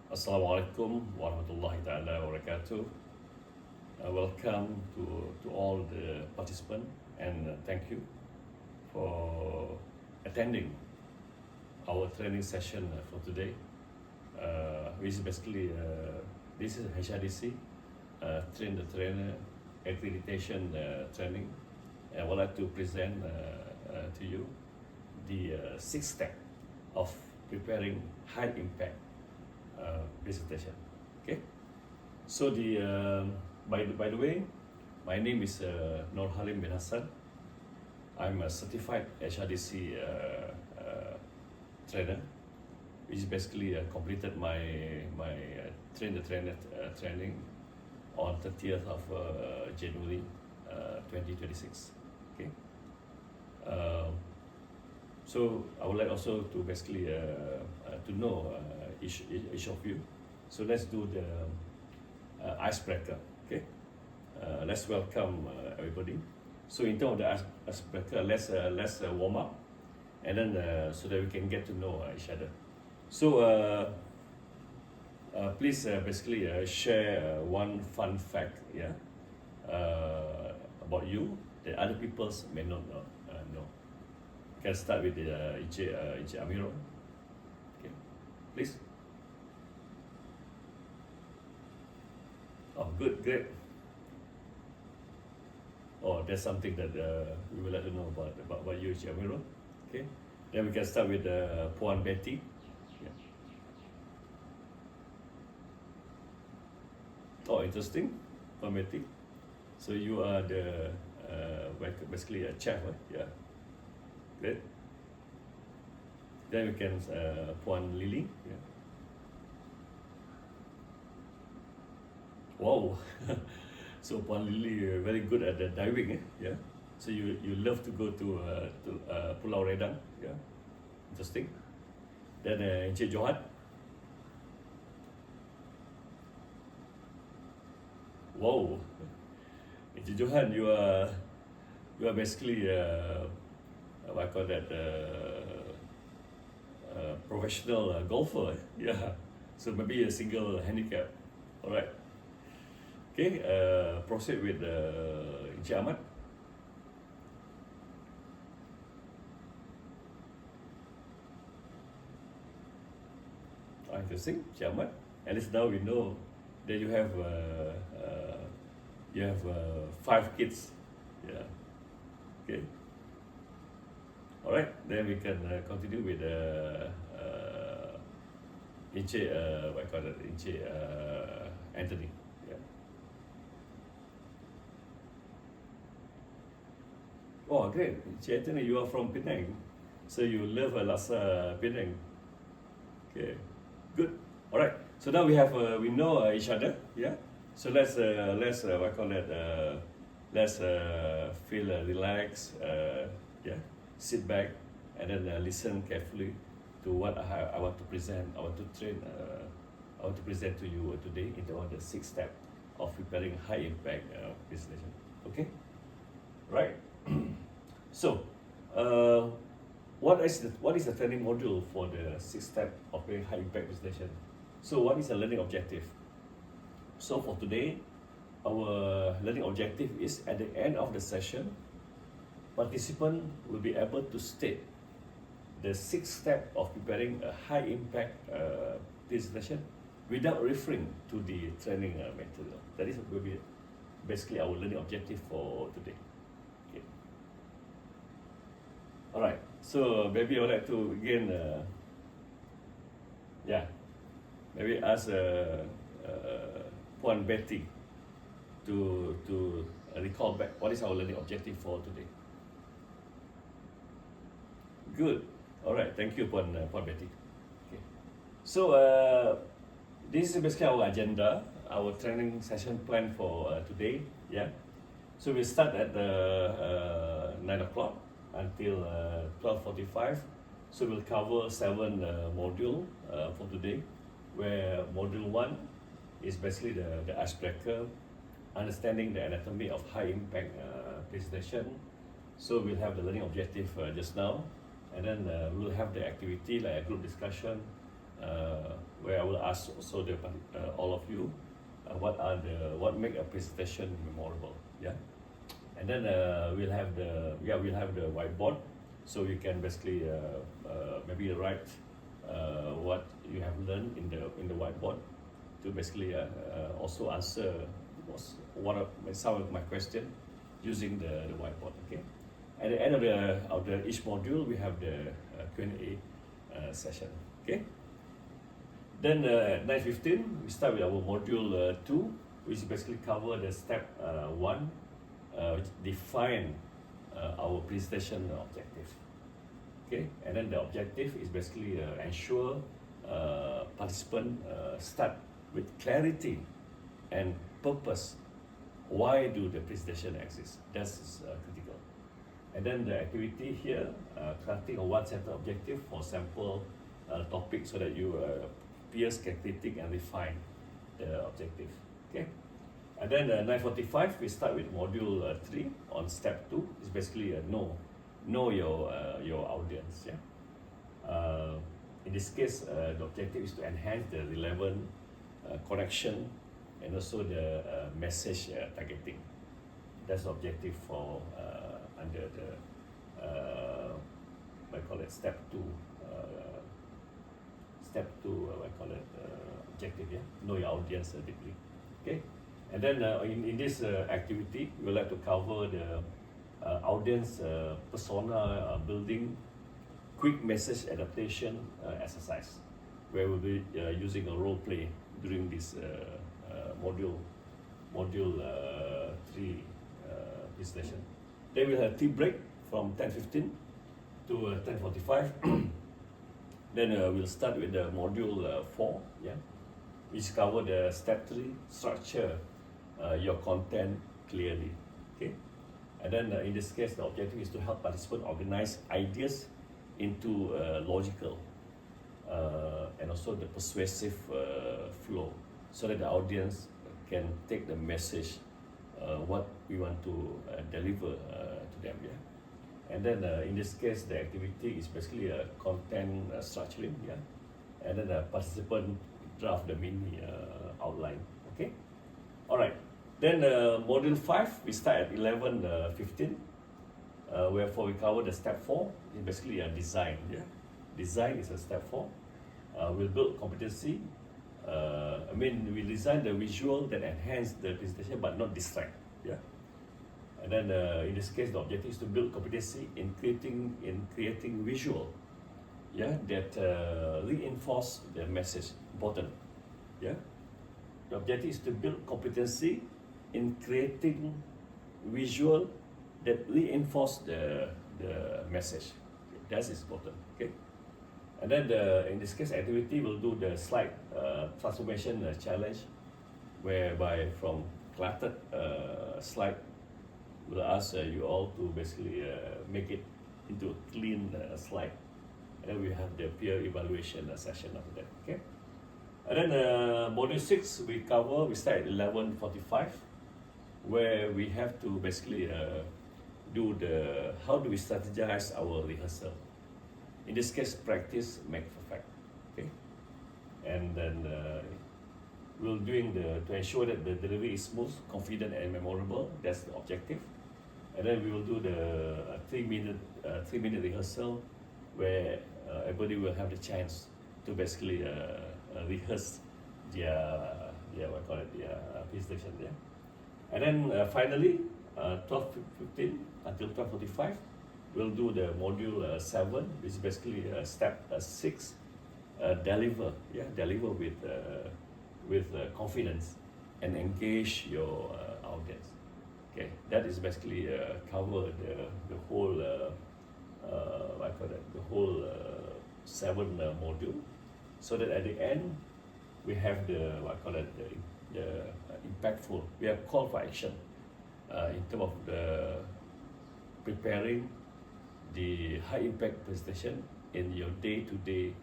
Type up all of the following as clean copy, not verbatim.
Assalamualaikum warahmatullahi ta'ala wabarakatuh. Welcome to all the participants and thank you for attending our training session for today. Which is basically this is HRDC, train the trainer accreditation training. I would like to present to you the sixth step of preparing high impact presentation. Okay, so by the way, my name is NorHalimHassan. I'm a certified HRDC trainer, which basically completed my train the trainer training on 30th of January 2026. Okay. So I would like also to basically to know each of you. So let's do the icebreaker. Okay, let's welcome everybody. So in terms of the icebreaker, let's warm up, and then so that we can get to know each other. So please basically share one fun fact, yeah, about you that other people may not know. Can start with Encik Amirul. Okay, please. Oh, good, great. Oh, that's something that we would like to know about you, Encik Amirul. Okay, then we can start with Puan Betty. Yeah. Oh, interesting, Puan Betty. So you are the basically a chef, right? Yeah. Great. Then we can Puan Lily. Yeah. Wow. So Puan Lily very good at the diving. Yeah. So you love to go to Pulau Redang. Yeah. Interesting. Then Encik Johan. Wow. Encik Johan, you are basically I call that professional golfer. Yeah. So maybe a single handicap. All right. Okay. Proceed with Encik Ahmad. Interesting, Encik Ahmad. At least now we know that you have 5 kids. Yeah. Okay. All right, then we can continue with Encik Encik Anthony. Yeah. Oh, great, Encik Anthony, you are from Penang, so you love laksa Penang. Okay, good. All right, so now we know each other. Yeah. So let's feel relaxed. Yeah. Sit back and then listen carefully to what I want to present. I want to present to you today in the 6th step of preparing high impact presentation. Okay, right. So, what is the training module for the 6th step of preparing high impact presentation? So, what is the learning objective? So for today, our learning objective is at the end of the session, participant will be able to state the 6th step of preparing a high impact presentation without referring to the training material. That will be basically our learning objective for today. Okay. All right. So maybe I would like to again, maybe ask Puan Betty to recall back what is our learning objective for today. Good. All right. Thank you, Puan Betty. Okay. So this is basically our agenda, our training session plan for today. Yeah. So we start at 9 o'clock until 12:45. So we'll cover 7 modules for today, where module 1 is basically the icebreaker, understanding the anatomy of high impact presentation. So we'll have the learning objective just now, and then we'll have the activity like a group discussion where I will ask also all of you what make a presentation memorable. Yeah, and then we'll have the whiteboard, so you can basically maybe write what you have learned in the whiteboard to basically also answer some of my question using the whiteboard. Okay, at the end of each module we have the Q&A session. Okay, then at 9:15 we start with our module 2, which basically cover the step 1, which define our presentation objective. Okay, and then the objective is basically ensure participant start with clarity and purpose. Why do the presentation exist? That's critical. And then the activity here, crafting a one-center objective for sample topic, so that you peers can critique and refine the objective. Okay. And then 9:45 we start with module 3 on step 2. It's basically know your audience. Yeah. In this case, the objective is to enhance the relevant connection and also the message targeting. That's the objective for under the I call it step 2. Objective. Yeah. Know your audience deeply. Okay. And then in this activity, we would like to cover the audience persona building, quick message adaptation exercise, where we'll be using a role play during this module 3 presentation. Then we'll have tea break from 10:15 to 10:45. Then we'll start with the module 4, yeah, which cover the step 3, structure your content clearly. Okay, and then in this case, the objective is to help participants organize ideas into logical and also the persuasive flow, so that the audience can take the message what we want to deliver to them. Yeah. And then in this case, the activity is basically a content structuring. Yeah. And then the participant draft the mini outline. Okay. All right. Then module 5 we start at 11:15. Wherefore we cover the step 4. It's basically a design. Yeah. Design is a step 4. We'll build competency. We design the visual that enhance the presentation but not distract. Yeah. And then in this case, the objective is to build competency in creating visual, yeah, that reinforce the message. Important. Yeah. The objective is to build competency in creating visual that reinforce the message. That is important. Okay. And then in this case, activity will do the slide transformation challenge, whereby from cluttered slide, we'll ask you all to basically make it into a clean slide. And then we have the peer evaluation session after that. Okay. And then module 6 we start at 11:45, where we have to basically do how do we strategize our rehearsal. In this case, practice make perfect. Okay. And then we'll doing to ensure that the delivery is smooth, confident, and memorable. That's the objective. And then we will do the 3-minute rehearsal, where everybody will have the chance to basically rehearse their presentation. Yeah. And then finally, 12:15 until 12:45, we'll do the module 7, which is basically step 6, deliver. Yeah, deliver with confidence and engage your audience. Okay, that is basically cover the whole the whole 7 module, so that at the end we have the impactful. We have call for action in terms of the preparing the high impact presentation in your day-to-day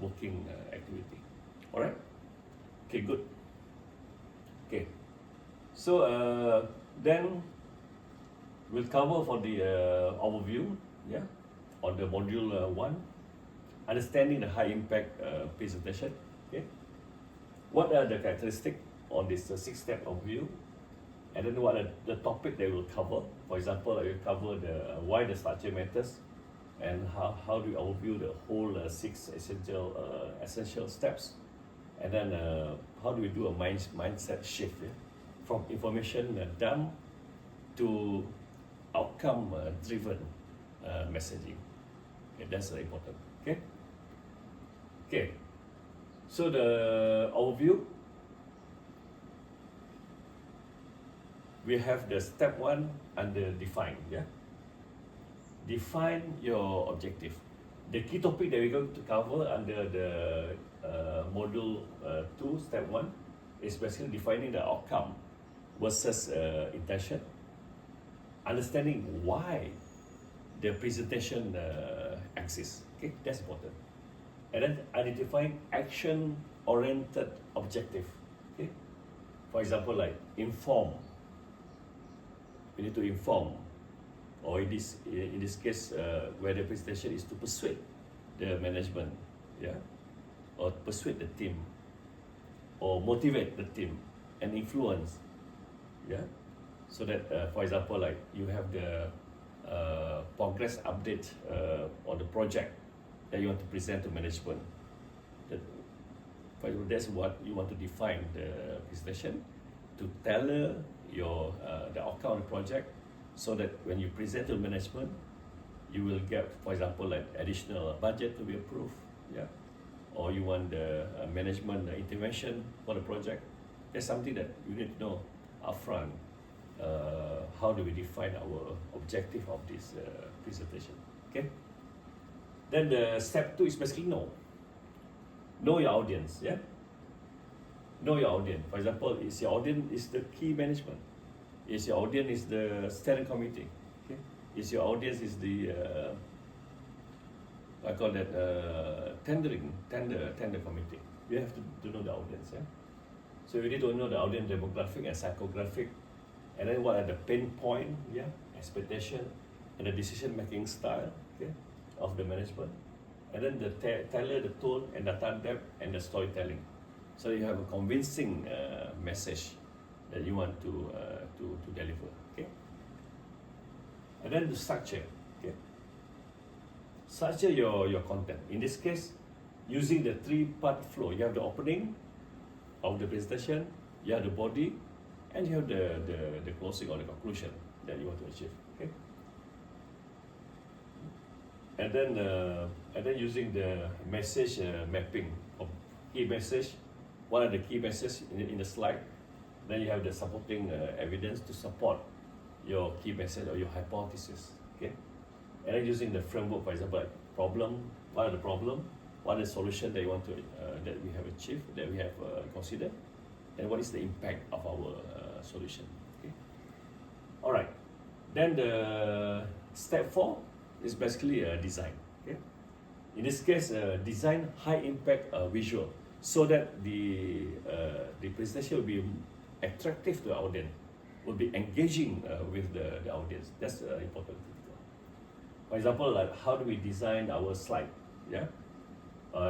working activity. All right. Okay. Good. Okay. So then we'll cover for the overview. Yeah. On the module 1, understanding the high impact presentation. Okay, what are the characteristics on this 6-step overview, and then what are the topic they will cover. For example, I will cover the why the structure matters, and how do you overview the whole 6 essential steps, and then how do we do a mindset shift, yeah? From information dump to outcome driven messaging. Okay, that's important. Okay. Okay. So the overview, we have the step 1 under define. Yeah. Define your objective. The key topic that we're going to cover under the module 2, step 1, is basically defining the outcome versus intention, understanding why the presentation exists. Okay, that's important. And then identifying action-oriented objective. Okay, for example, like inform. We need to inform, or in this case, where the presentation is to persuade the management, yeah, or persuade the team, or motivate the team and influence, yeah. So that, for example, like you have the progress update on the project that you want to present to management. That's what you want to define the presentation, to tailor your the outcome of the project, so that when you present to management, you will get, for example, like additional budget to be approved, yeah, or you want the management intervention for the project. That's something that you need to know upfront. How do we define our objective of this presentation? Okay. Then the step 2 is basically know your audience. Yeah. Know your audience. For example, is your audience is the key management? Is your audience is the steering committee? Okay. Is your audience is the I call that tender committee? You have to know the audience. Yeah. So you need to know the audience demographic and psychographic, and then what are the pain point, yeah, expectation, and the decision making style, okay, of the management, and then the tailor the tone and data depth and the storytelling, so you have a convincing message that you want to deliver, okay. And then the structure, okay. Structure your content. In this case, using the 3-part flow. You have the opening of the presentation, you have the body, and you have the closing or the conclusion that you want to achieve. Okay. And then using the message mapping of key message. What are the key messages in the slide? Then you have the supporting evidence to support your key message or your hypothesis. Okay. And then using the framework, for example, like problem. What are the problem? What is the solution that you want to that we have achieved, that we have considered, and what is the impact of our solution? Okay. All right. Then the step 4 is basically design. Okay. In this case, design high impact visual, so that the presentation will be attractive to the audience, will be engaging with the audience. That's important. For example, like how do we design our slide? Yeah.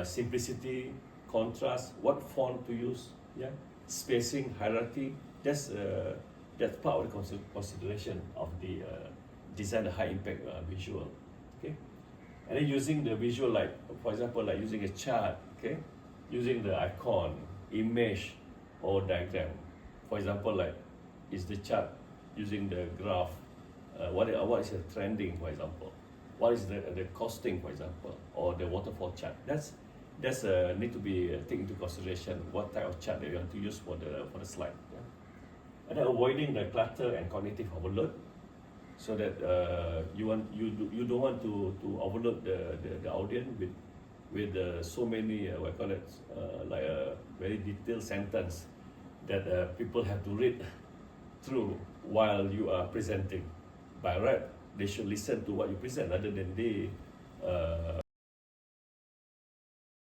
Simplicity, contrast, what font to use, yeah, spacing, hierarchy. That's part of the consideration of the design the high impact visual. Okay, and then using the visual, like for example, like using a chart, okay, using the icon, image, or diagram. For example, like is the chart using the graph? What is the trending, for example? What is the costing, for example, or the waterfall chart? That's need to be taken into consideration. What type of chart that you want to use for the slide, yeah? And then avoiding the clutter and cognitive overload, so that you don't want to overload the audience with so many what I call it like a very detailed sentence that people have to read through while you are presenting. By right, they should listen to what you present rather than they